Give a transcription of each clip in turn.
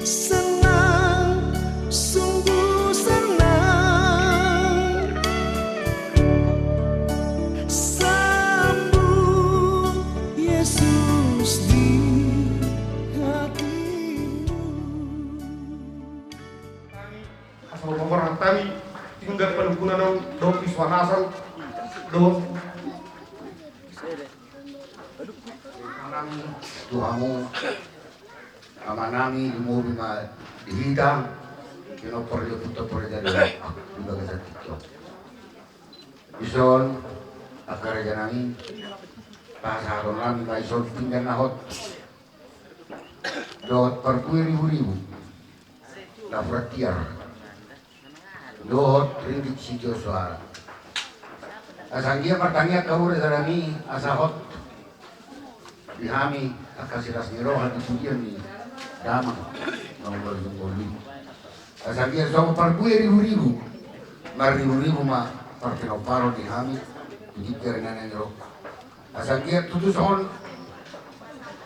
Senang, sungguh senang sambut Yesus di hatimu. Asal pemerintah tani tinggal pengguna dong iswanasan dong Tuhamu amanami dumubi ma dihidang kino perlu puto perlu dari di bagasan tiktok ison akar janami pasaron nami ka ison tinggal nahot dot perkui ribu-ribu dapur tiar dot rindik si Joshua asal dia pertanyaan kau rezalami asahot dihami akasiras nirohan itudian ni damang nomor jungkoli asal dia sama parkui ribu-ribu ribu-ribu ma parkinoparo dihami jadi karena niro asal dia tutus on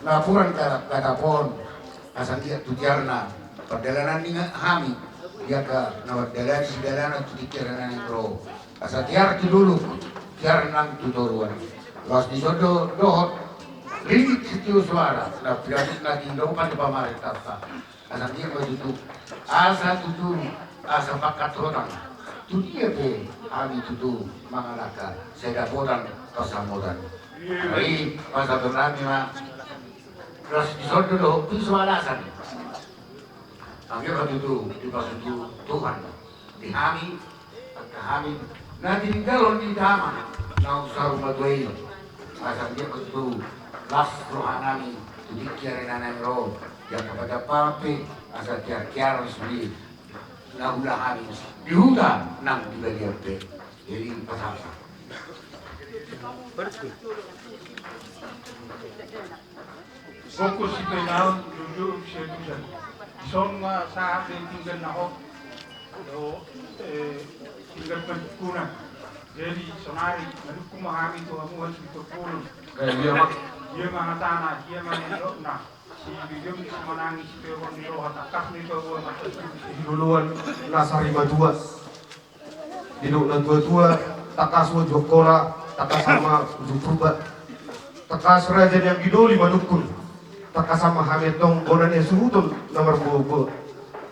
laporan katapon asal dia tujarna perjalanan ni hami dia ke nawat dalan si dalan tu dikirana niro asal tiar tu dulu tiar nang tutoruan los di sodo dohot ringgit situ suara, nah bilang lagi dopan di pemerintah, asal dia begitu, asal tutu, asal pakat orang, tu dia be, kami tutu mangalaka, saya dapotan kesamudan, hari pas satu nami mah, terus disodol dulu, itu suarasan, kami begitu, di pas itu Tuhan, di kami, nanti tinggal di dama, nau sarung batuin, asal dia begitu. Las rohanami dikir nanan ro yang kepada papi asal kiar resmi nahulah kami dihuda nang di bagian pe jadi pasapa fokus itu naon jujur sedusan son ma saat tinggal nahot do tinggal pengguna jadi sonari menukku mahami tu amu harus dipukul dia mangatana dia manirokna si bidung di menangis peon di roh takas ni peon duluan nasari madua diduk na tua takas wo jokola takas sama zutuba takas raja yang gidoli manukun takas sama hametong bonan esuhutun nomor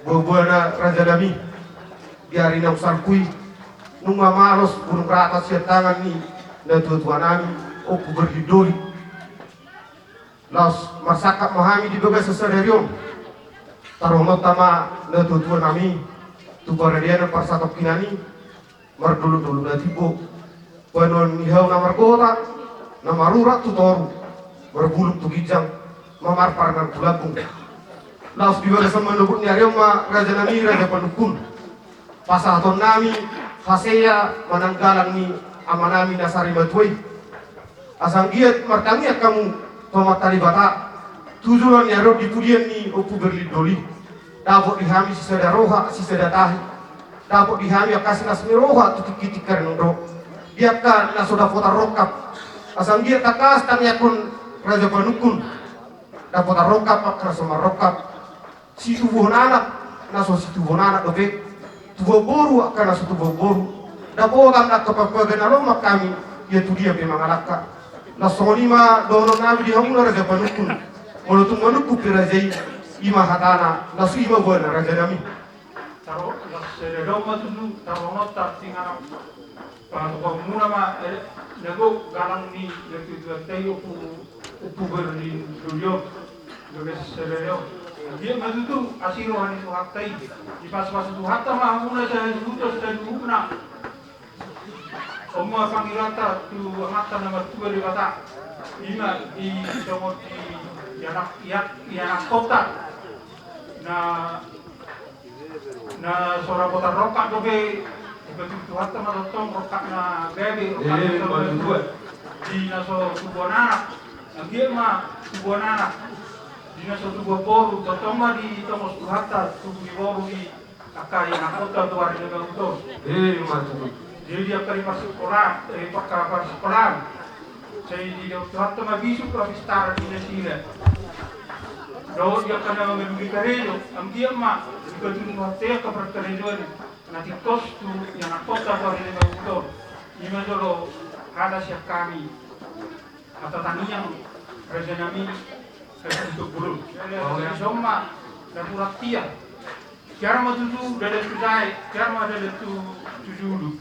bobo na raja dami diari na usarkui nunga malos gunung rata siya tangan ni na tua nami oku berhidoli Los marsakap mahami di bagai sesadarion tarono tama na tutuan nami tubaradian parsatop kinani mardulu-dulu na tibo panon ihaw na margota na marurat tutoru berbuluk tugijang mamarpar ng tulabung Los di bagai semanubut ni ariyo ma raja nami raja panukun pasaton nami haseya mananggalang ni amanami nasari matuay asang giat martangiat kamu pematali bata tujuan ya roh dipudian ni opu berlidoli dapat dihami si roha si tahi dapat dihami akasi nasmi roha tutik-titikar nungro dia kan nasoda fota rokap asal dia takas tanya kun raja panukun dapat rokap akar sama rokap si tubuh anak naso si tubuh anak lebih tubuh boru akan naso tubuh boru dapat anak kepapagan aroma kami ya tu dia memang alaka na sonima dono nabi di hamuna raja panukun molotung manukku pirajai ima hatana na su ima buana raja nami taro sedang matu taro nota tinggal kalau muna ma nego galang ni itu tayo upu berlin dulu juga sedang dia matu tu asiro hani tu haktai di pas-pas tu hatta ma hamuna saya juta saya guna Oma pangirata tu mata nama tu beribata ina di somot di yanak kota na sora kota rokak dobe betul tu hatta ma tong rokak na bebe rokak dua di naso tubuh anak dia ma tubuh anak di naso tubuh boru totoma di tomos tu hatta tubuh di boru di akai yanak kota tu hari dengan utos matu jadi dia kali masuk sekolah, pakar sekolah. Saya di dokter atau mabisu kalau bistar di sini. Lo dia kana mengedugi karejo, am dia ma, jika tu nuhatea ka perkarejo ni, nanti kos tu yang akota ko rin na udo. Ima dolo ada siap kami, atau taniang kerja kami untuk burung. Jadi semua dan purak tiang. Kiara matutu dari kudai, kiara ma dari tujudu.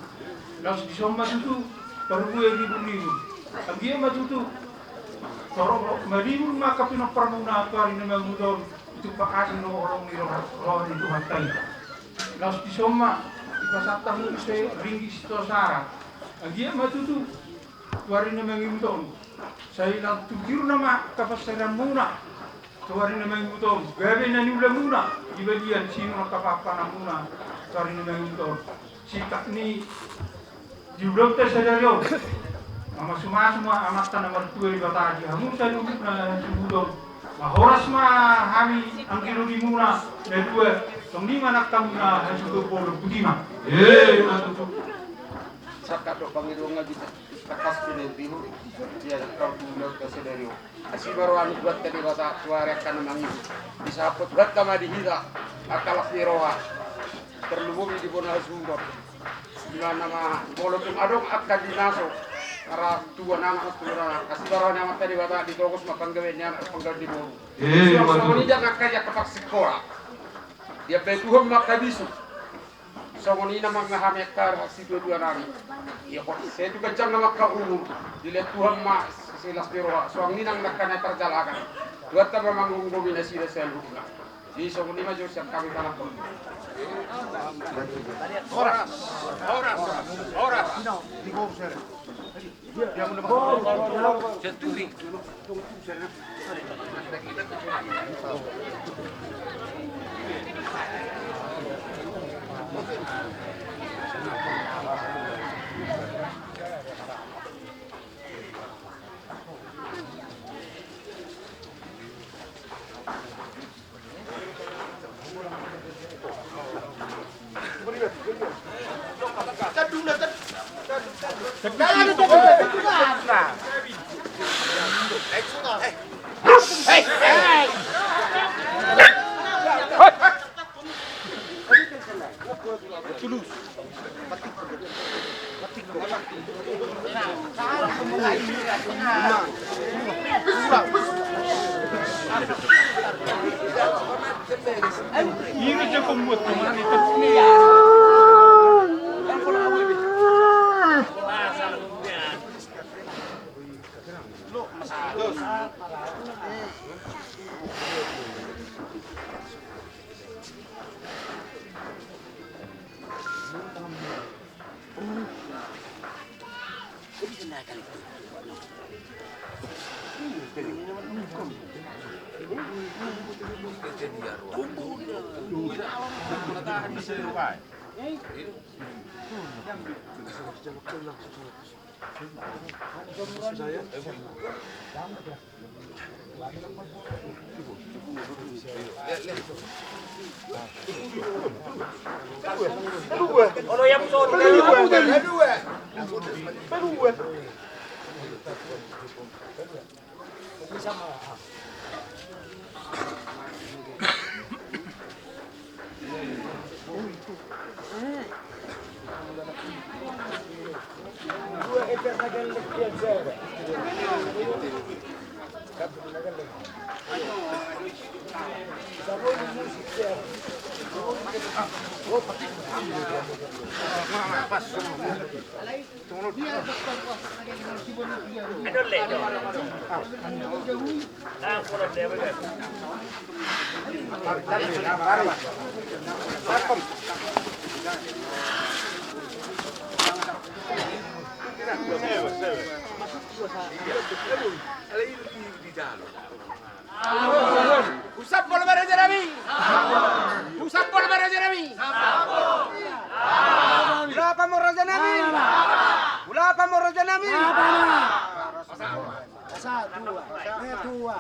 Lalu di semua tutu baru gue ribu. Agia matutu. Kalau maribu maka pino permuna apa ini mengudon itu pakai no orang ni roh itu hatai. Lalu di semua ipasatah mu se ringgi sitosara. Agia matutu wari na mengudon. Saya lang tujuh nama kapasiran muna. Tuwari na mengudon. Gabi na niula muna. Ibadian sino nakapapa na muna. Tuwari na mengudon. Sikap ni diulog tayo sa daryo. Ama semua amat tanah mertua di bataji. Hamun saya duduk na sudon. Mahoras ma kami angkiro di muna. Nedua. Tong di mana kamu na hasudo polo budima. Matutu. Sakat do Panginoon nga dito takas pinagbiho dia kau tulog kasi dari asi baru anu buat tadi bata suara kan mangi disapot buat kama dihira akalak ni roha terlubung di bona sumber di mana nama walaupun adong akan dinaso para tua nama tura kasi baru nama tadi bata ditogos mapanggawenya panggaw di boro so ni jangan kaya kapak sekolah dia betuhom makabisu so ni nama ngahamekar si dua nari ya kok saya juga jangan makka umur dilihat Tuhan mak silas biroa so ang ninang nakana terjalakan buat ta memang dominasi da sel hukna di so ni maju siap kami kalah pun ora di go sere dia mun ba seturi Ini je pembuat teman itu. Usap bola Raja Nabi. Usap bola Raja Nabi. Berapa mau Raja Nabi? Berapa mau Raja Nabi? Dua.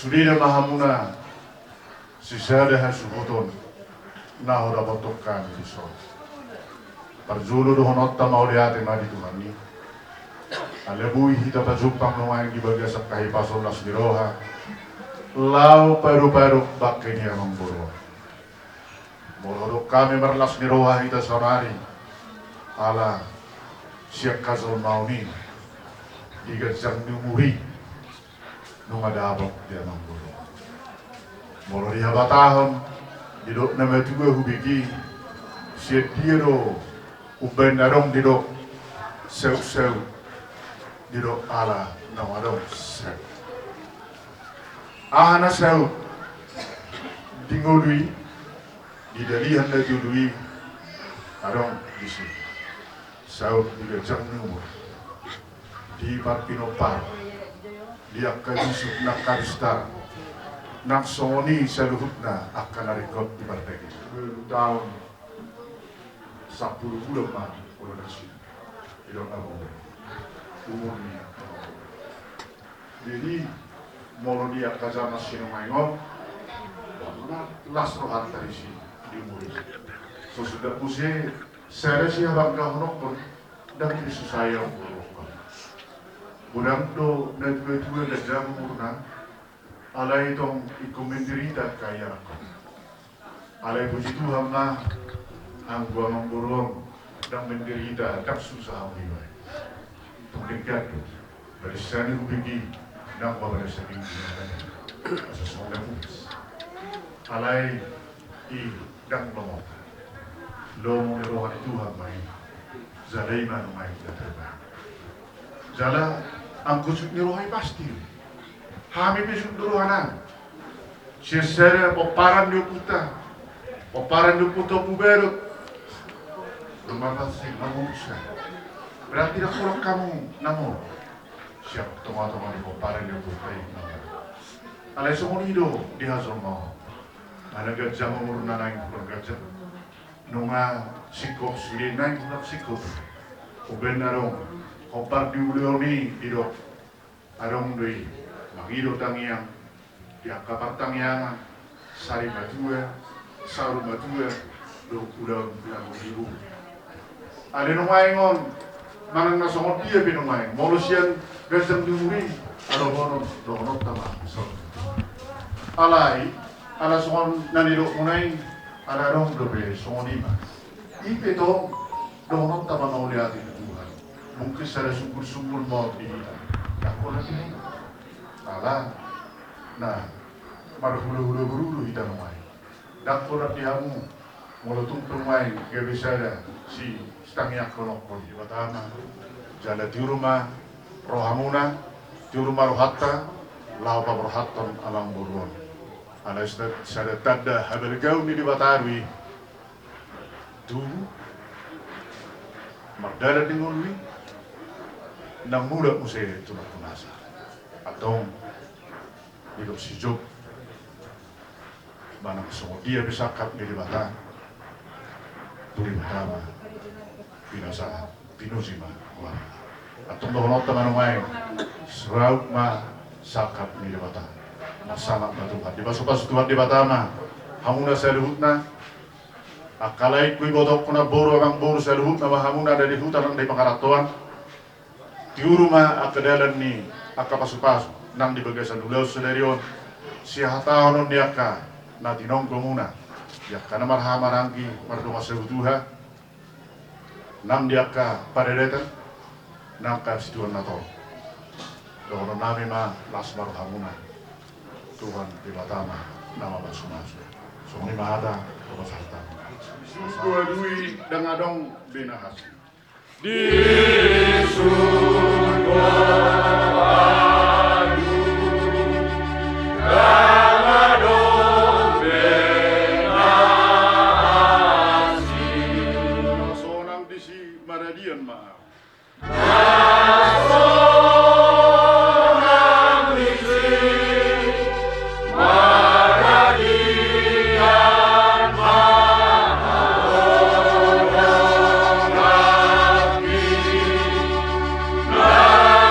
Sudina mahamuna sisada hasubuton nahoda botokan di sol. Parjulu dohonotta mauliate madi Tuhani. Alebui hita pajumpang nuang di bagasak kahipasol nas diroha. Lau paru-paru bakke niya mamburu. Molodok kami merlas diroha hita sonari. Ala siak kazol mauni. Digajang numuri. Numadabok dia mamburu. Molo dihabatahon. Didok nama tuwe hubiki. Siak diro. Uben narong didok. Sew-sew. Didok ala namadong sew. Ahana sew. Dingolui. Didalihan na tudui. Arong disi. Sew digajang numur. Di parpinopar. Di akadisuk na karistar. Naksoni sa luhut na akan narikot di partegi. 10 tahun 10 bulan mati oleh nasi. Tidak abu. Umurnya. Jadi mau dia kaza nasi ngayon. Las rohan dari si di murid. So sudah pusing. Saya siya bangga honok dan Yesus saya nguruk. Budang do netwe dan jam murna. Alai tong ikumendirita kaya ako. Alai puji Tuhan lah. Ang gua memborong dan menderita tak susah awal. Pengdekat dari sana hubungi dan bawa sering sesuatu mungkin. Alai I dan lomot. Lomot rohan Tuhan main. Zalai man main terbaik. Jala ang kusut ni rohai pasti. Kami besok rohanan. Sesere peparan dia putar. Peparan dia putar puberut. Lumabasin namun usah. Berarti dah kurang kamu namun siap toma-toma di peparan dia putar. Alai semua hidup di hazon mau. Ada gajah menguruna naik kurang gajah. Nunga sikop sulit naik kurang sikop. Uben narong kompar diulioni hidup. Arong dui mangido tangiang diakapar tangiangan sari batua saru batua do ulang bilang ribu. Ada numaingon manang nasongot dia binumain molusian gajang diuri ada honon do honot tama so alai ala songon nanido munai ala dong dobe songonima ipe to do honot tama mau lihat itu Tuhan mungkin sada sungguh-sungguh mau dihita tak boleh ini ala nah marhulu-hulu hita numai dak boleh dihamu mulutung tumai gebisada si stangnya konok di batama jala di rumah rohamuna di rumah rohatta laupa rohatton alam buruan ala sada tadda habel gauni di batarwi tu mardada dingulwi nang muda musai tunat punasa atau hidup si Job mana semua dia bisa kap di bata tuli utama binasa pinusima wah atau dohonot teman main serau ma sakap di bata masama batuhan di basu-basu Tuhan di bata ma hamuna seluhutna akalai kui botok kuna boro amang boro seluhutna ma hamuna dari hutan dari pengaratuan di rumah akadalan ni akapasu-pasu nang di bagasan ulau sedarion sihatahon niaka na tinongko muna yakka na marhamarangki mardunga seutuha nam diaka padedetan nang kasituan nato dono nami ma las marhamuna Tuhan di batama nama basumasu sumni mahada kobas harta dua dui dangadong binahas di surga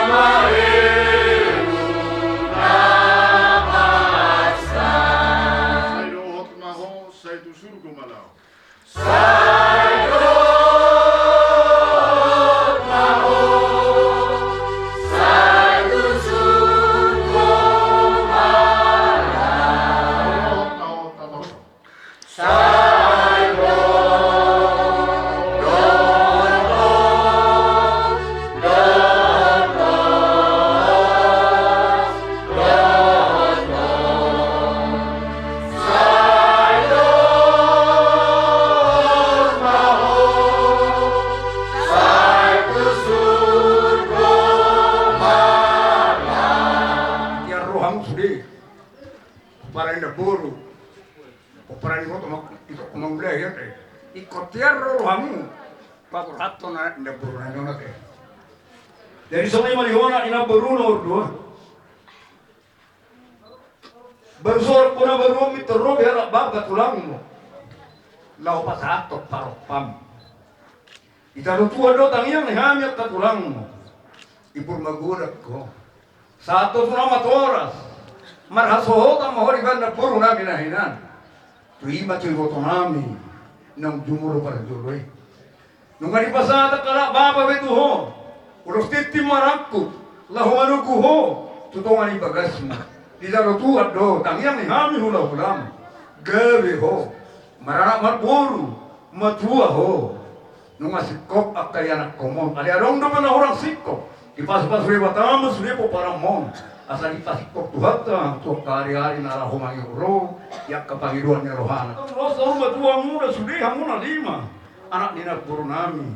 Nama rohang sudah para ina buru para ina itu menggulai ya teh ikut tiar rohang pakurato na ina buru na nona teh jadi sampai malihona ina buru no dua bersor puna baru mitero biar baga tulangmu lau pasato paropam ita tua do tangiang hamil ka tulangmu ipur magurat ko satu surama toras marhasohota mahori banda puru nami nahinan tuima tuivoto nami nang jumuro para juroi nung ari pasada kala baba betu ho ulos titi marakku lahu anuku ho tutongan ibagasmu didaro tua do tangiang ni hami hula hulam gawe ho marana marburu matua ho nung asikop akayanak komon ali arong do na orang sikop ipas-pas rewatamu sudah po para mon asal ipasikop tuhata tuh hari-hari nara homangi uro yak kepangiruan ni rohana terus rumah tua muda sudah hamuna 5 anak nina guru nami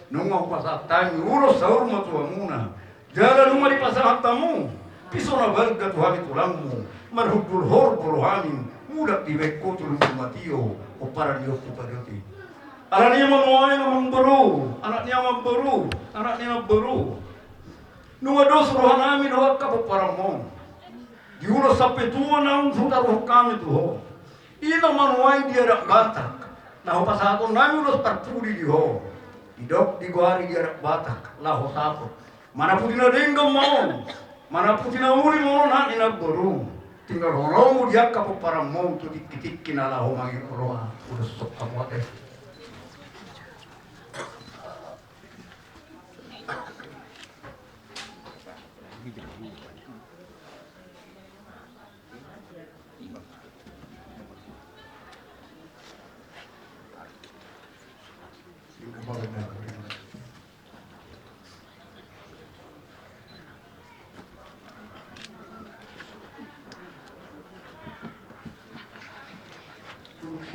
nunggu pasatani urus sahur rumah tua muna jalan rumah di pasar tamu pisona barga tuhami tulangmu marhubul hor puluhamin muda tiweko tulung matio o para dio kupadoti anaknya memuai namang beru anaknya mamberu anaknya beru nunga dos roh nami doa kapo paramong diulos sampai tua nang sudah roh kami tuh ina manuai dia dak batak nah pasakon nami ulos parpudi di ho hidop di guari dia dak batak lah ho sapo mana putina denggam mau mana putina uri mau nak ina boru tinggal romu dia kapo paramong tu dikitik kinala ho mangi roh ulos sok kamu ate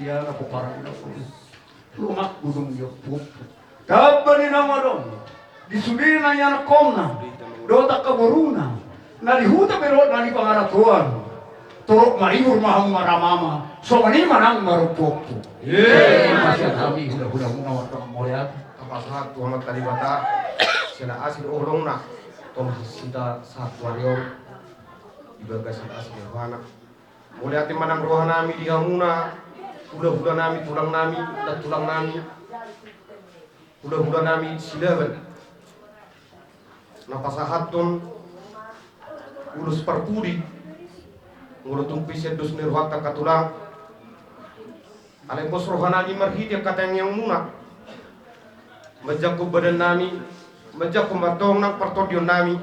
siya na po parang lumak gudong yopuk kapan nama dong disudirin na yan komna dota kaburuna nalihuta pero nali pangaratuan turok maribur mahang maramama so mani manang marupok masya kami hula-hula muna watang moyat Kapasahat Tuhan Kalibata sila asin orang na tong sita saat waryo ibaga sila asin rohana mulai ati manang rohana nami di hamuna hula-hula nami tulang nami dan tulang nami hula-hula nami silaban napasahat ton urus parpudi ngulutung pisya dos nirwata katulang alempos rohana nami marhiti katang yang muna majak badan nami majak matong nang partodion nami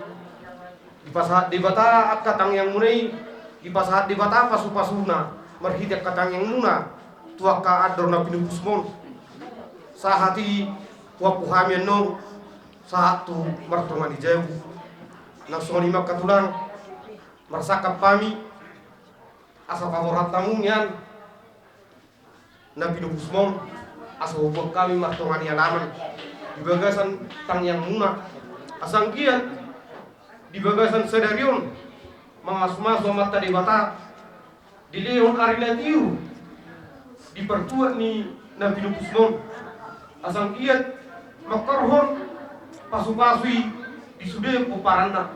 dipasahat di bata at katang yang munay dipasahat di bata pasu-pasuna marhiti katang yang muna tuak ka ador na pinubusmon sa hati tuak puhamian nong sa tu martongan di jayu nang soni makatulang marsakap pami asa favorat tamung yan na pinubusmon asa hubog kami martongan di alaman di bagasan tang yang muna asang kian di bagasan sedarion mangas-maso mata di bata di leon arilatiu di pertua ni Nabi Nupusmon asang kiat makarhon pasu-pasui di sude puparanda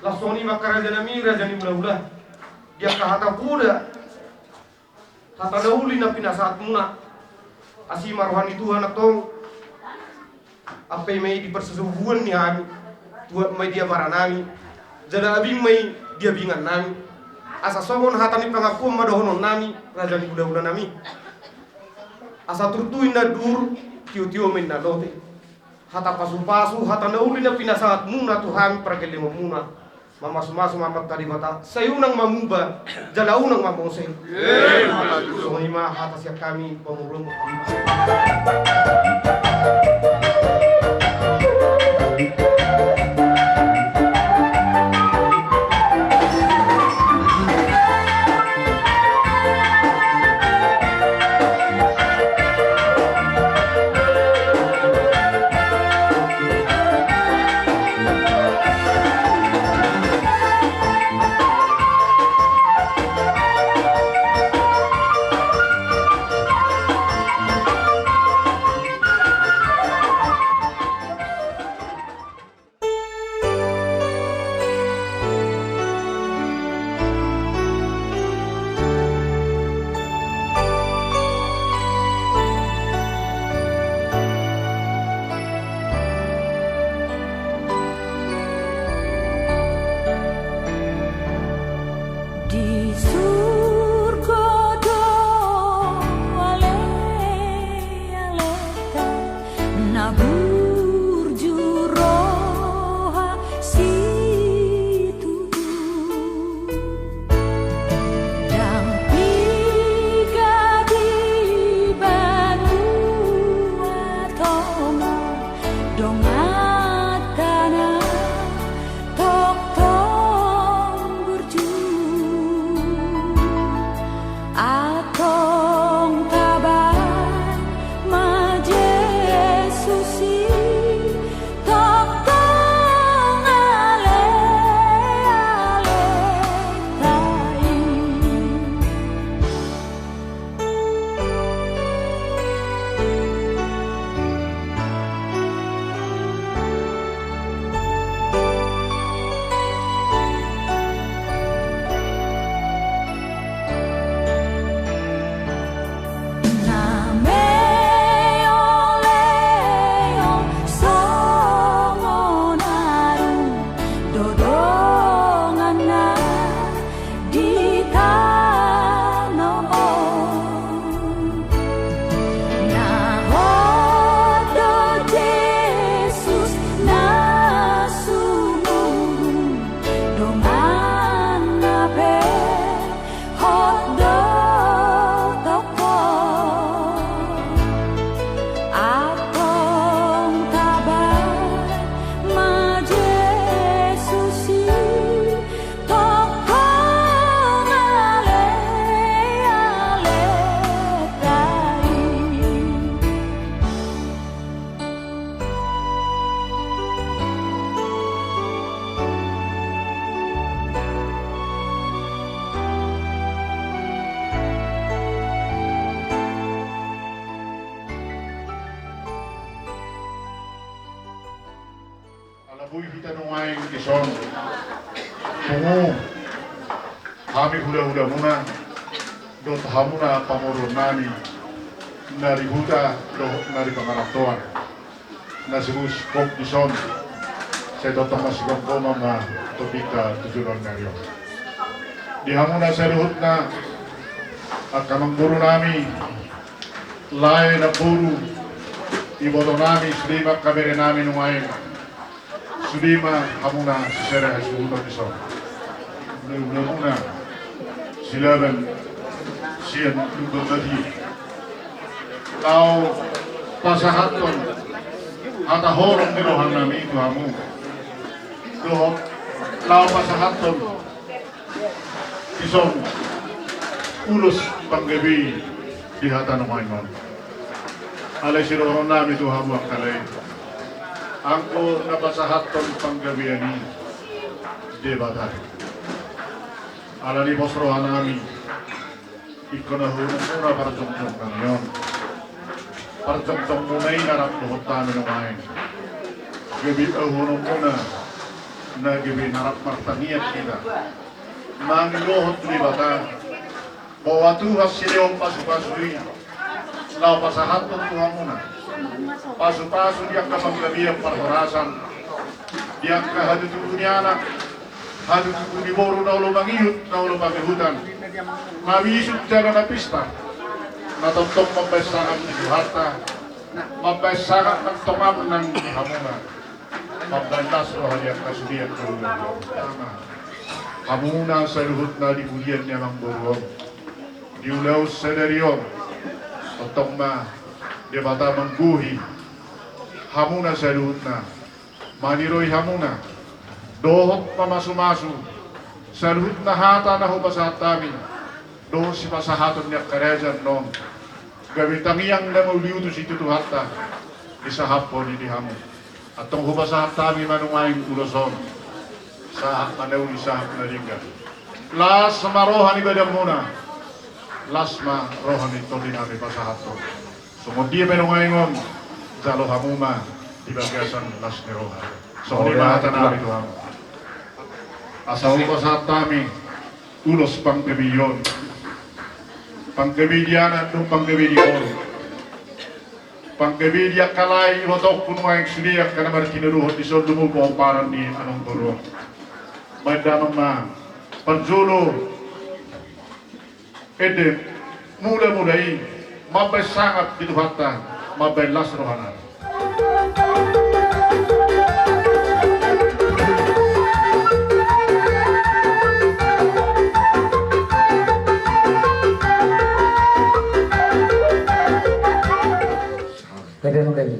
lasoni makaraja nami raja ni mula-mula dia kahata kuda hata dauli na pinasaat muna asi marwani Tuhan atong apa may di persesubuhan ni kami tuat may dia baranami jada abing may dia bingan nami asa somon hatani pangakum madohonon nami raja ni buda-buda nami asa turtuin na dur tiu-tiu min na lote hata pasu-pasu hata nauli na pinasaat muna tuhami pergelimo muna mamas-masu mamat tadi mata sayunang mamuba jalaunang mamose so ima hata siap kami pemurung Dison Pungu kami hula-hula muna dot hamuna pamurun nami nari huda do nari pangaraptoan na sebus kop Dison saya totong masih koma ma topika tujuan nario di hamuna saya luhut na at kamang buru nami lain na buru iboto nami sudima kabere nami nungain sudima hamuna sisere hasuhutan Dison muna silaban siyan lubang tadi kau pasahaton ata horong nirohan nami itu hamu dohok lau pasahaton Dison ulus panggabi di hata namainon alay sirohon nami itu hamu akalay angko napasahaton panggabi ani debatar alani bosrohan nami ikonahunong muna para jong-jong kanyon para jong-jong munay narap luhot tayo naman gabi ahunong muna na gabi narap martaniyat kita mangiluhot libata bawatuhas siliyong pasu-pasuy lau pasahaton Tuhan muna pasu-pasu diang kapanggabi ang parhorasan diang kahadutunianak hadutuni boru na ulo mangiyut na ulo magihutan mawisut dyan na pista natotong mabesangan ni Duharta mabesangan ng tomam ng hamuna mabandas o haliyang kasulian kalulang tama hamuna sa luhut na libulian niya ng buruong diulaw sa dariyon totong ma di bata mangguhi hamuna sa luhut na maniroy hamuna dohot mamasumasu sa luhut na hata na hubasahat namin doon si pasahaton niya karejan noon gawitang iyang namuliuto si tutuhata isa hapon ni hamu at tong hubasahat namin manungayang uloson sa manaw isa na lingga las marohan ibadah muna las marohan ito din namin pasahaton sumundi manungayang jalo hamuma ibagasan las ni rohan so ni mahata namin ito hamu asa hubasahat namin ulos pang gabiyon panggabi diyan at nung panggabi di oro panggabi diya kalay ilotok puno ang suriyak ka naman kinuruhot di sol lumupo parang di anong buro may damang ma panzulo edem mula-mulai mabay sangat dituhatan mabay las rohanan Kadang lagi.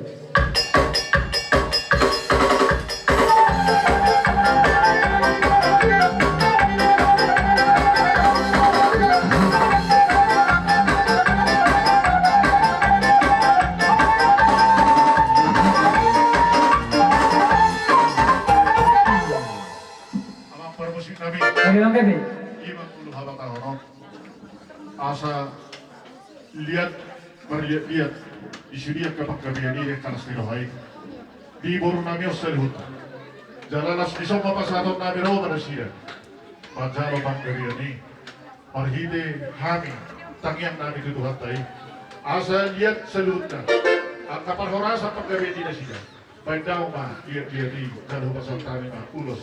Kadang lagi. Asa lihat melihat isuriyak kapag kabiyani ng kanas ni Rohay. Di boru nami os sa luhut. Jalanas isang mapasadot nami raw na siya. Pajalo pang kabiyani. Parhide hami tangyang nami tutuhat tayo. Asa lihat sa luhut na. Ang kaparhorasan pang kabiyani na siya. Baik daw ma lihat-lihat di jalo pasal tani ma ulos.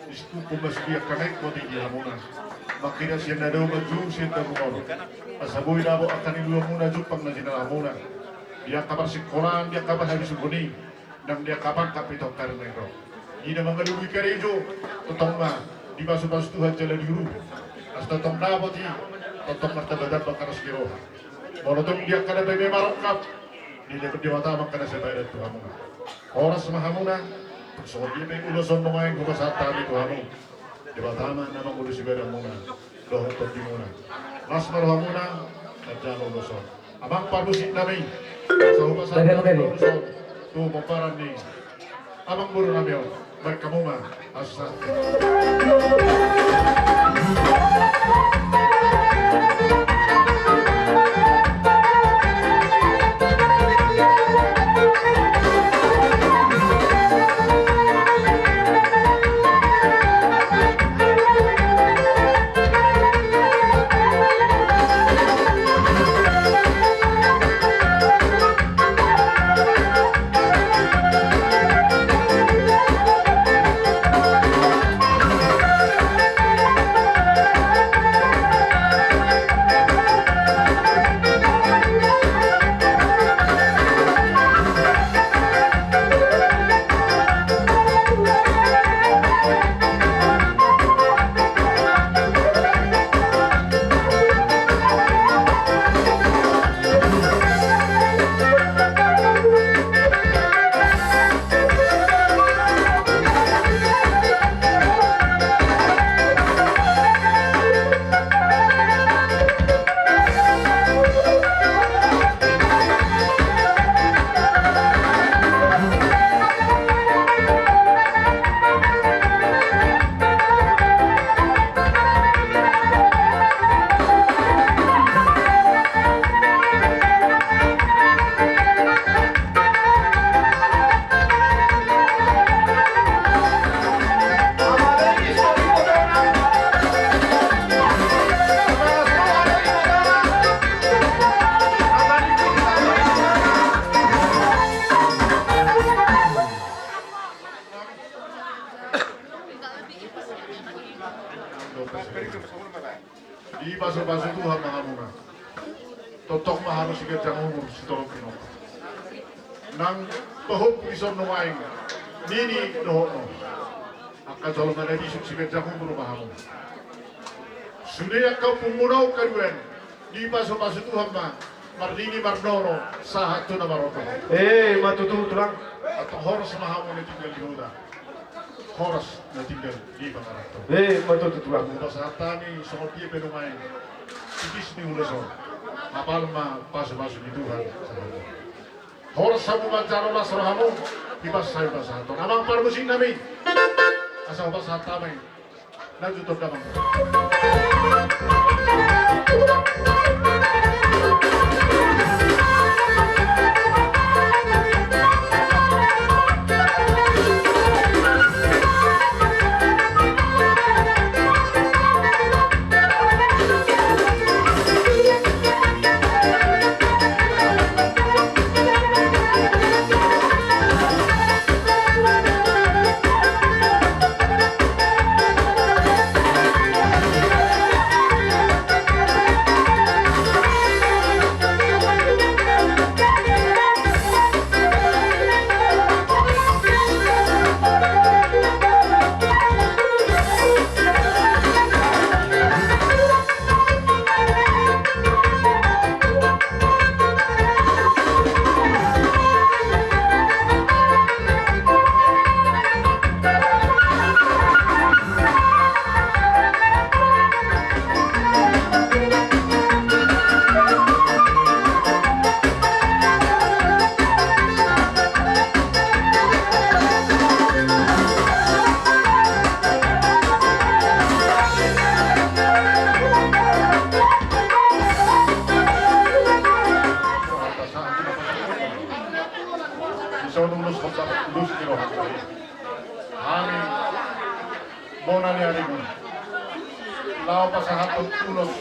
Istu pumas dia kanek ko di dia muna. Makina siya na daw maju siya na bumoro. Asaboy na bo akan iluwa muna jupang na sinala muna. Dia kabar sikolan, dia kabar habis kuning. Dan dia kabar kapito karnero. Ina mga luwi karejo, totong ma, di basu-basu Tuhan jalan diuru. As totong nabot hi, totong martabadan bakaras kiro. Molotong dia kada bebe marokap, di dapat diwata makana sebaya Tuhan muna. Oras mahamuna, so di may uloson mo ngayon kumasata ni Tuhan mo. Diwata man namang ulos ibera muna, dohon to di muna. Las maruha muna, nadyan uloson. Amang parbusik namin, sa hubasan ng uloson, tumaparan ni Amang buru namin, berkamuma, asa. Di baso-baso Tuhan mahamuna. Totok maharu sigat jang umur sitolong pino. Nang pahop ison nuaing. Nini nohono. Akka jolong na disuk sigat jang umur mahamuna. Sudah kau pumunau kaduen. Di baso-baso Tuhan mah. Mardini Mardono sahat tu nama roko. Matutu tulang. Atau horos mahamuna tinggal di huda. Horas na tinggal di Bangarato. Matutu tulang. Untuk saat ini soal dia penumain. Tipis ni uleso. Apal ma pasu-pasu di Tuhan. Horas sabu macaro mas rohamu. Ibas saya basato. Namang parmusin nami. Asal basat tamay. Najutot damang. Bonali arigun. Lao pasahatong ulos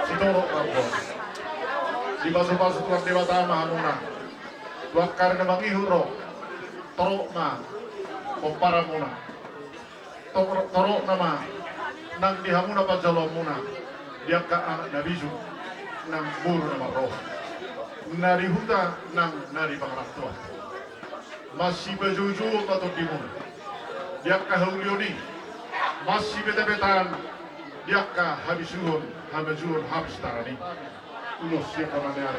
Sidoro Rambo. Di baso-baso tuang dewata mahanuna. Tuang karena mangihuro. Torok na. Kumpara muna. toro nama nang dihamuna pajalomuna dia ka anak nabisu nang buru nama roh nari huta nang nari pangraptua masih bejuju atau dimun dia ka haulioni masih bete-betan dia ka habisuhun habis tarani ulos siapa mana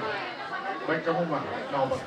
baik kamu mah naubat.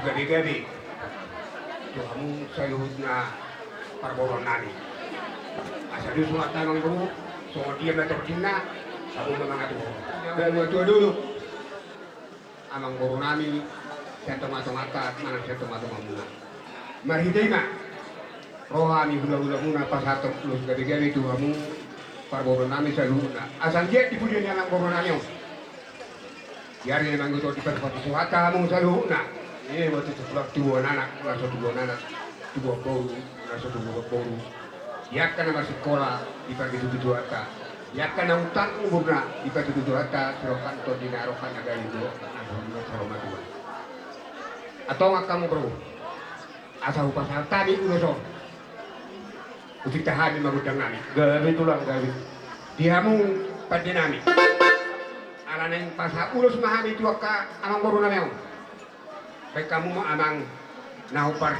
Gabi-gabi kamu sayurnya parboronani asal itu surat tangan dulu soal dia meter kina kamu memang itu dan dulu amang boronani saya tomat-tomata mana saya tomat-tomata mari kita rohani hula-hula muna pas satu plus gabi-gabi itu kamu parboronani sayurnya asal dia di punya amang boronani biar memang itu di perpatuan kamu sayurnya. Ini waktu itu pulang dua anak, dua baru. Ya kan masih sekolah di pagi itu ata. Ya kan utang umurna di pagi itu ata. Serokan atau dinarokan ada itu. Atau nggak kamu bro? Asal upah tadi udah so. Utik tahan magudang nami. Gabi tulang gabi. Diamu padinami. Alaneng pasal urus mahami itu ka amang baru namanya. Baik kamu mau amang naupar.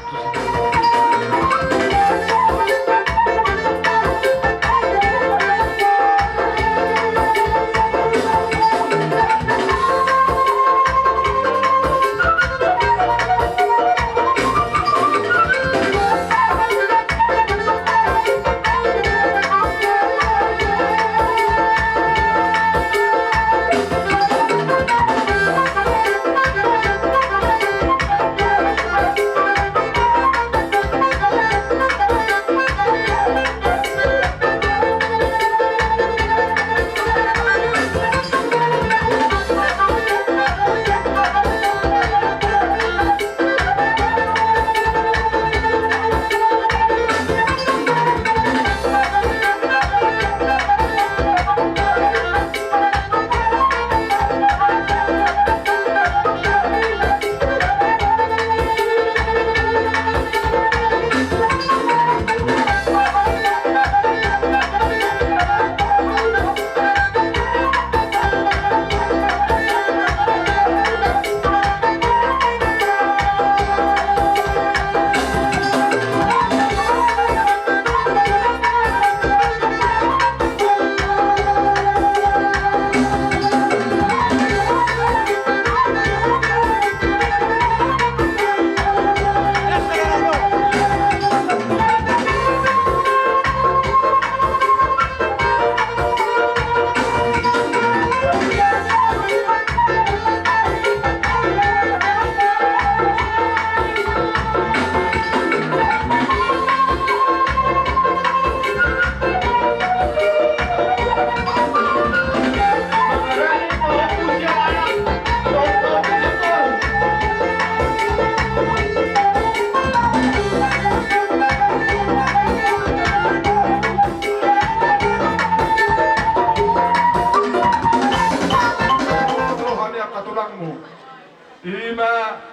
Ima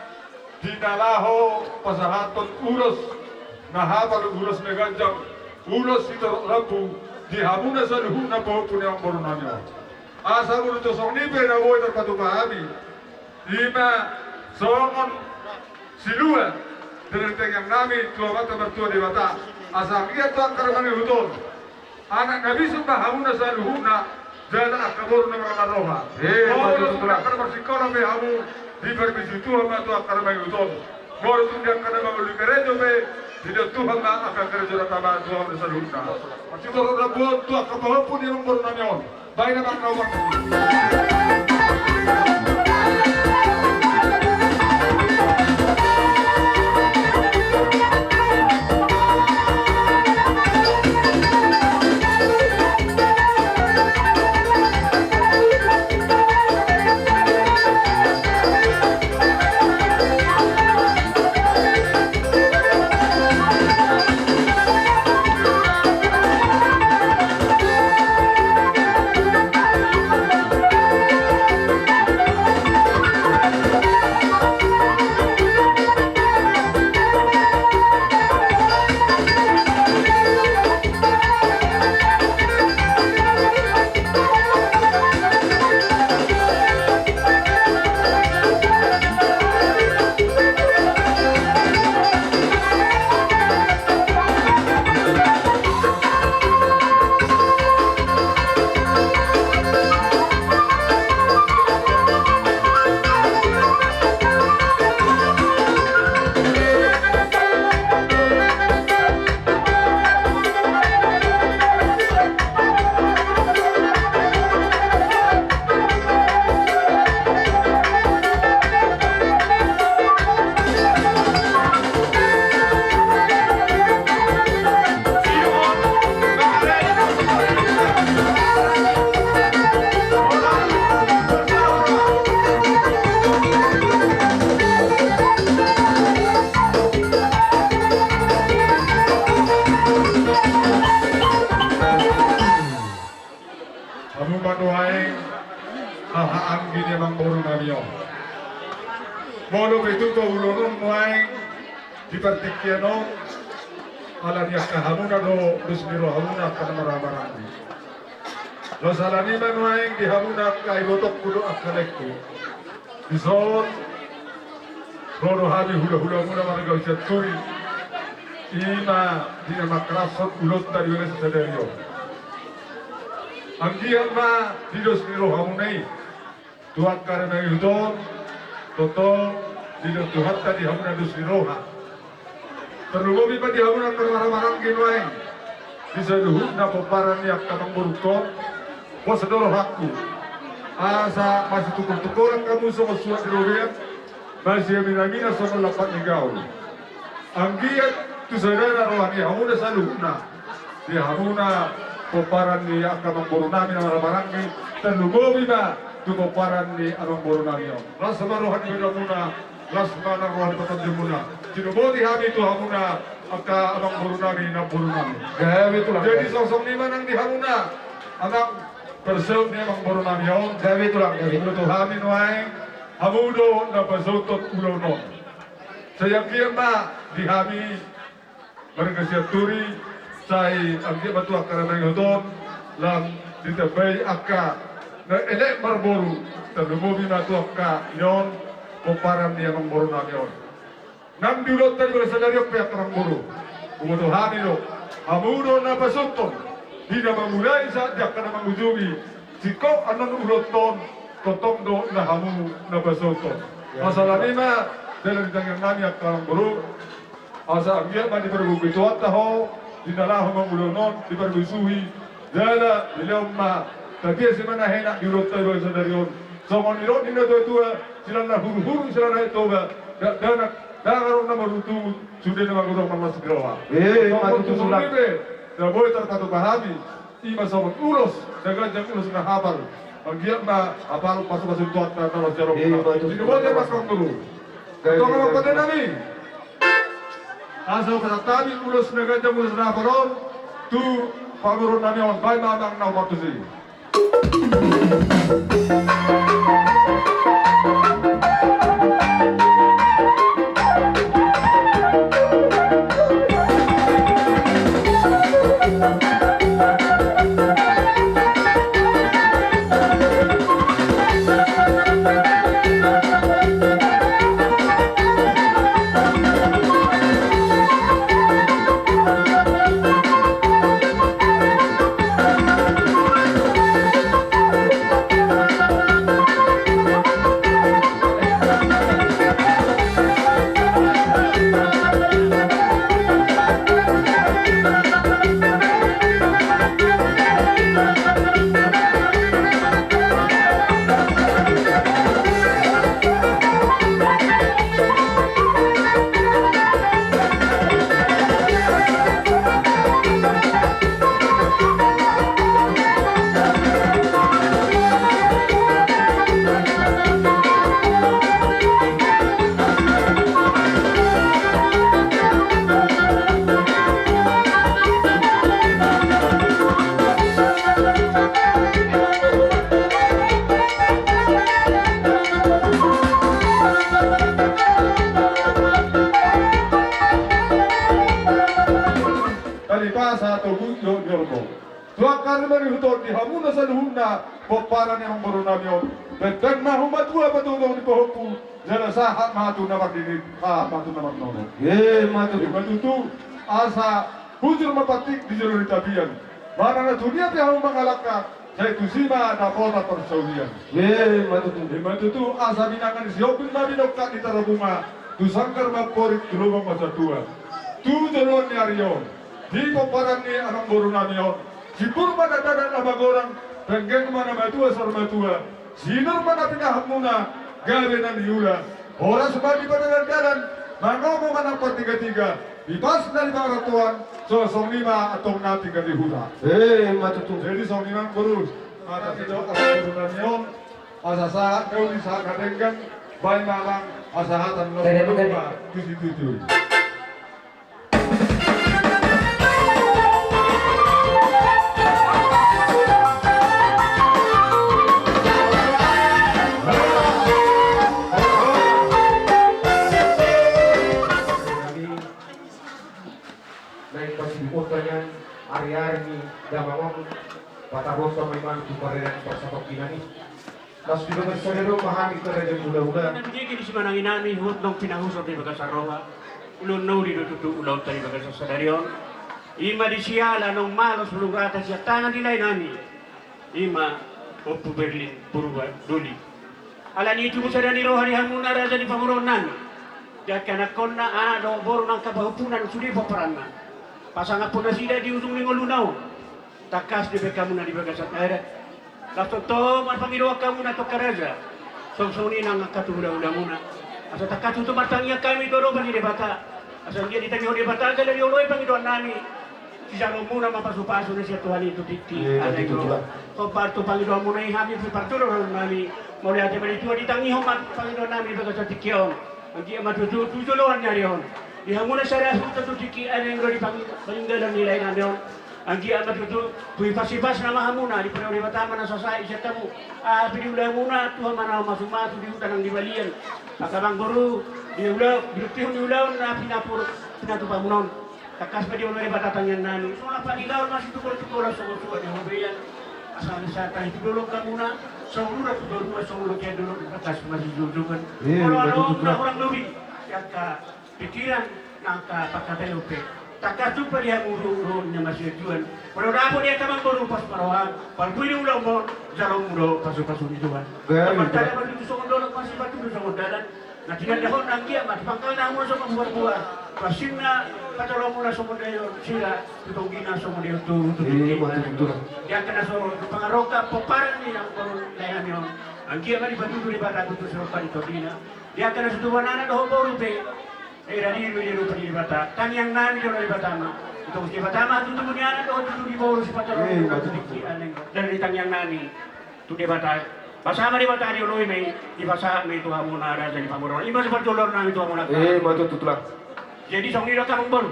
dinalaho pasahaton ulos nahapal ulos neganjang ulos itu lampu dihamuna sa luhuna na po punya ang borunanyo. Asa mo nito song nipe na woy tar katupahami. Ima songon silua dengan tengang nami tua mata bertua di mata. Asa kia tuan karamani hutol. Anak nabi sumpah hamuna sa luhuna jana akabor na mga roha. Moro sumpah karamarsikoro me hamu di berbisi Tuhan ma tuan karamani hutol. Moro sumpah karamani lukarejo me tidak Tuhan ma akan kerja rataban Tuhan sa luhuna. Masih turun rabuan tuan kapahapun yang borunanyo. Baik na maknawang. Molo itu ko ulunun muay di partikiano ala dia kahamuna do bismiro hamuna kana maramarang. Lo salani manuay di hamuna kay botok kudo akalekku. Bison rodo habi hula muna marga usaturi. Ima di makrasot ulot dari wala sadario. Anggian ma di bismiro hamunai. Tuhan karena hudon Toto dilo Tuhan tadi hamuna dus roha. Terlugobi pa di hamuna marang ginuay. Bisa duhuk na paparan yak kamang burukon. Wasadoro hakku. Asa masih tukul-tukulan kamu sama suat dirobian. Masih minamina sama lapat nigaw. Ang giat tu sadara rohani hamuna sa luhuna. Di hamuna paparan ni yak kamang burunami na marang-marang. Terlugobi ba tumoparan ni amang borunamio. Lasma rohan bedamuna, lasma na rohan patandimuna. Jinubodi hami tu hamuna, aka amang borunami na borunami. Gawe itu lang. Jadi sosok ni manang di hamuna, amang perseut ni amang borunamio. Gawe itu lang. Ilo tu hami nuay, hamudo na pasotot ulo non. Sayang ma di hami, berkesiap turi, say ang dia batu akaramay hodon, lang ditabay aka na elek marboru terlumobi na tuaka yon koparam niya mang boru na yon nang dulot tadi bersadariok pihak orang boru umutuhani lo amudo na pasuton di na mamulai saat dia kana mangujumi siko anon uloton totong do na hamu na pasuton masalah lima dalam tangan nami ak orang boru asa dia mandi berbuku tuat taho di dalam mangulonon di berbisuhi jala dilema. Tapi semana hendak diurut tayo sa darion. So kung nirot nila tua sila na huru-huru sila na ito ba dakaroon na marutu sudah na magurong mga sigrawa. Matutusulang. Na boy tarkatupahami ima sa ulos daganjang ulos na hapal. Ang giyak na hapal pasok-pasok tuat na nawas jarong na. Sinubuan niya mas kong tulu. Ito nga magpatay namin. Asa patatabi ulos na ganjang ulos na haparon tu pamuron na niyon bay mamang na umatusi. Thank you. di hamuna sa luhuna popara ni ang borunamyon beteng mahumat tua patulong di pohoku jana sahat matu na magdini matu na magnono matutu asa hujur mapatik di jalur tabian mana na dunia ti hamu mangalaka saya tusima na kota persaudian matutu asa binangan siopin na binokka di tarabunga tu sangkar maporik tulungang masa tua tu jalur ni arion di komparan ni anang borunamyon si purma dadadan abagorang penggeng mana matua sarmatua sinur mana pinahamuna gawe na niula oras bagi pada dadan mangomong anak tiga Ibas dari Baratuan, sosong 5 atau 6 tinggal di hutan. Matutu. Jadi sosong 5 kurus. Ada tidak ada turunannya. Asa saat kau bisa kadengkan, bayi malang asahatan lo. Tujuh. Ari-ari damamong patahon sa may man kumparenan sa pagkinani. Tas di ba sa lero mahami ka rin hula-hula. Nandiyan si manangin namin hut nung pinahusap di baga sa Roma. Ulun-no di tutu ulaw tali baga sa Sadaryon. Ima di siyala nung malos bulugata siya tangan nilay namin. Ima opo Berlin Puruba Duli. Ala ni itu sa daniro harihan muna raja di pamuronan. Jaka nakon na ano boro ng kabahupunan sudi paparanna. Pasangan pun sida di ujung linggo lunau. Takas di kamu na di bagasat air. Lasto to man pangiro kamu na to karaja. Song-soni nang katula-ula muna. Asa takas tu matangnya kami doro bagi debata. Asa dia ditanya debata dari oloi pangidoan nami. Sisaro muna mapasupaso na siya tuhan itu titi. Ada itu. Kompar tu pangidoan muna ihami piparturo nami. Mau lihat dari itu ditangi homat pangidoan nami bagasat tikion. Ang dia matutu tujuluan nyarion. Di hamuna saya sudah tiki ada yang dari peninggalan nilai nandion. Anggi amat itu puipasipas nama hamuna di periode pertama na sosai saya tamu. Pilih ulah muna tuhan mana masuk di hutan yang di balian. Akabang guru di ulah di ulah na pinapur pinatu pamunon. Takas pedi oleh batatan yang nanu. Soalnya pak di laut masih tukul-tukul suku-suku di mobilan. Asal wisata itu dulu kamuna. Seluruh seluruh kayak dulu takas masih jujukan. Kalau orang lebih yang pikiran nangka pakatelupe takatu pa dia uru nya masih tuan pero dapo dia tamang baru pas parawan palpui ulang mo jarong muro pasu-pasu di tuan pertama baru itu sondo masih batu di somondalan na tidak dahon angkia mat pangkal na mo sa buah pasinna patolong mo na somondayo sila tutugina somondayo tu dia kena so pangaroka poparan ni ang baru layan yon angkia mari batu di bata tu so panitodina dia kena sutuwanana do baru pe dari rupa di bata, tang yang nani dari batama. Itu di batama itu dunia anak itu di bawah si pacar dari tang yang nani itu di bata. Pasama di bata di uloi me di pasah me itu hamuna raja di pamuron. Ima seperti ulor nami itu hamuna. Matu tutulak. Jadi song ni dokam baru.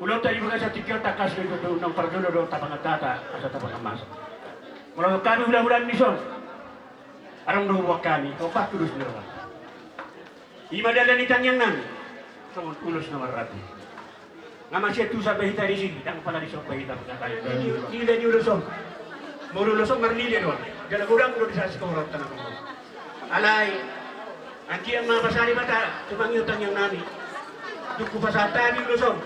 Ulor tadi bukan satu tiga takas itu nang perjodoh do tapangat tata asa tapangat mas. Kalau kami bulan-bulan mison, arang dua kami, topak terus nerawa. Ima dalan itang yang nami, sangat ulus nama rati. Ngama siya tu sampai hita di sini, yang pala di sopa hita pagkatayo. Nila ni ulusong, marulusong marnili doon. Dala kurang doon sa sekolah tanah ko. Alay, ang kiyang mga pasari bata, tumang utang yang nami. Duku pasata ni ulusong.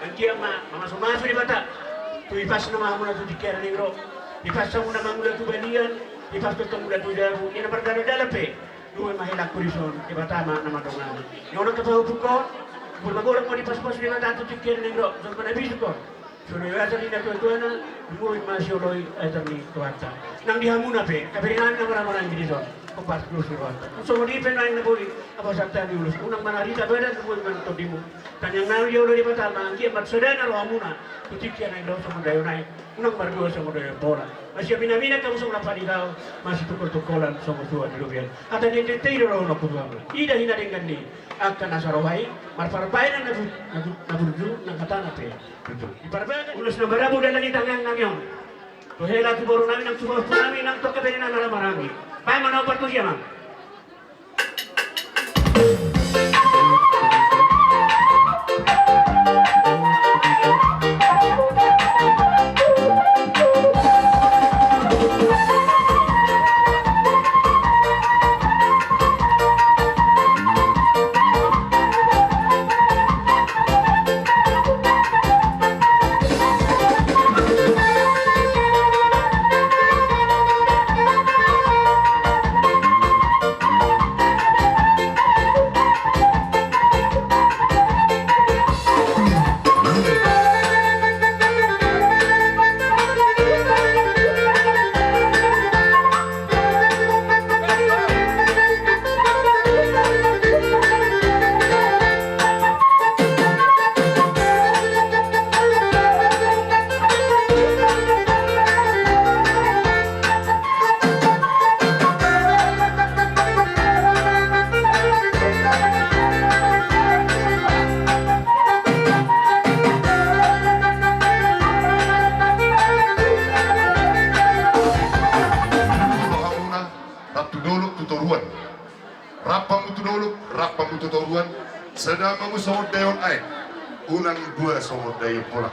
Ang kiyang mga sumaso di bata, tuipas na mga muna tu dikira ni ro. Ipas sa muna mga mula tu balian, ipas tu mula tu daru. Ina pagdalo-dalo pe. Dua mahilak kurison di batama nama dongan. Yang nak tahu bukan, bermagorang mau dipas-pas di mata tu tikir negro, sampai habis bukan. Sudah ada di dalam tuan, dua masih oloi ada ni tuanta. Nang dihamuna pe, kaberingan nama orang di sana. Kompas terus tuanta. So di penaik na boleh apa sabta di ulus. Unang manarita beda tu boleh mentok dimu. Dan yang nawi oloi di batama, dia mat sedana rohamuna. Tu tikir negro sama dayo naik. Unang berdua sama dayo bola. Masih bina-bina kamu sama lapar di dalam masih tukul-tukulan sama tua di lubian. Ada ni detail orang nak buat. Ida hina dengan ni akan asarowai, marparbain na naburju ng katana pe. Iparbain ulus na barabu dan lagi tangan ngyon. To hela tu baru namin ang subuh namin ang to kabin na marami. Pai mana opertu siya man. toruan. Rapang mutu doluk, rapang mutu toruan. Sedang mamu sawat dayon ay. Unang dua sawat dayon pola.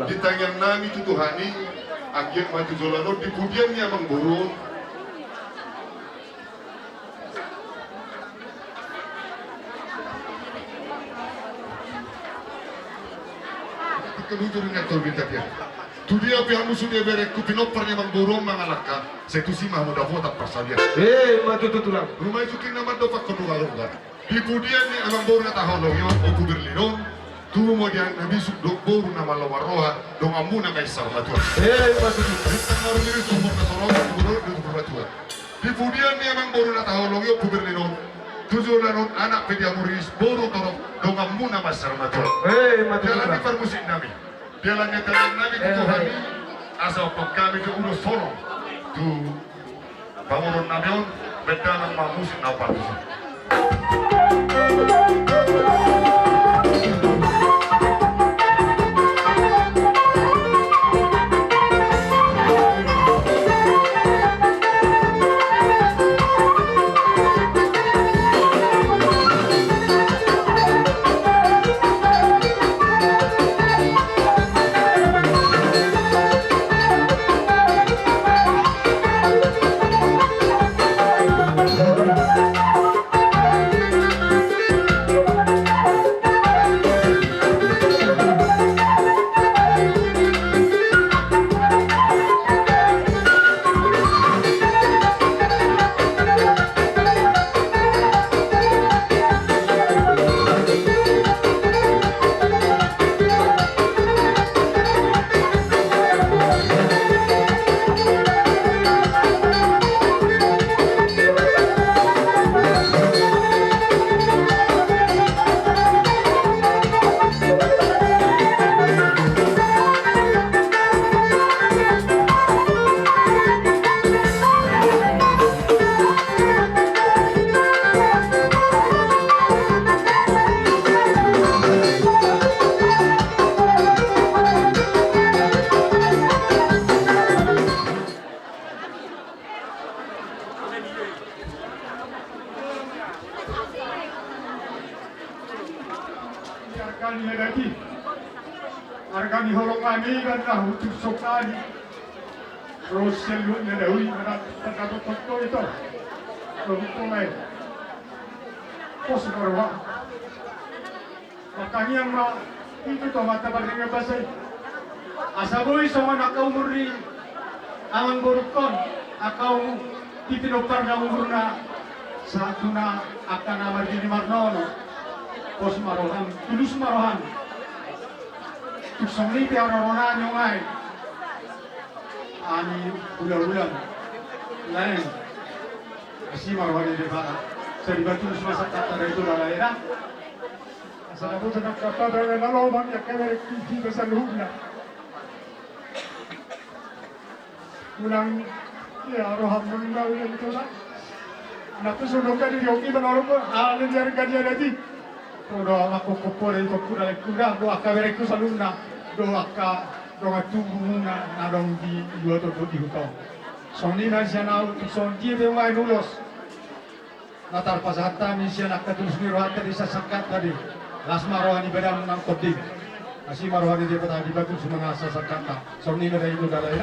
Di tangan nami tu Tuhani, anggir mati zolano di pudiannya Amang Boro. Kelucu dengan torbinta dia. Tu dia pihak musuh dia berek kupinopernya Amang Boro mangalaka. Saya tu si mahmud avo tak pasalia. Matu tulang. Rumah itu kena madu pak kedua longgar. Di pudiannya Amang Boro na tahu longyo, oku berlirong. Tu mo dian nabi sudok Boro nama lawaroha, dong ambu na kay sarmatua. Matu tulang. Di tengah ini sumber na sorong gubernur di sarmatua. Di pudiannya Amang Boro na tahu longyo, oku berlirong. Tujuh lanon anak pediamuris Boro torok, dong ambu nama sarmatua. Matu Jalan di tulang. permusik nami. Jalannya jalan nabi ke Tuhani. Asal kami ke urus sorong. Tu bangunan nabion, bedanan mamusin na parmusik. Argani holongani kan dah untuk sokani. Terus selutnya dahui kata toto itu. Untuk main. Pos berwa. Makanya mah itu toh mata berdiri pasai. Asabui sama nak kau muri. Amang borukon. Akau titinopar na umurna. Satu na akan amar dini marnono. Pos marohan. Tulus marohan. Tuksong lipi orang-orang yang lain. Ani ulang-ulang. Lain. Kasi marwani di bawah. Seribat tulus masa kata dari itu daerah. Asal aku sedang kata dari nalomang yang kaya kiki kesan hubna. Ulang ya roham meninggal yang itulah. Nak tu sudah kan dioki menolong ko. Alin jari kaji lagi. Udah aku kopor itu kuda kuda doa kawereku saluna doa tubuh muna nadong di dua tubuh di hutong. Soni nasi na son dia memang nulos. Natar pasata misi nak terus mirohata di sasakat tadi. Las marohani bedam nang kodim. Asi marohani dia tadi batu semua sasakat. Soni na itu dalam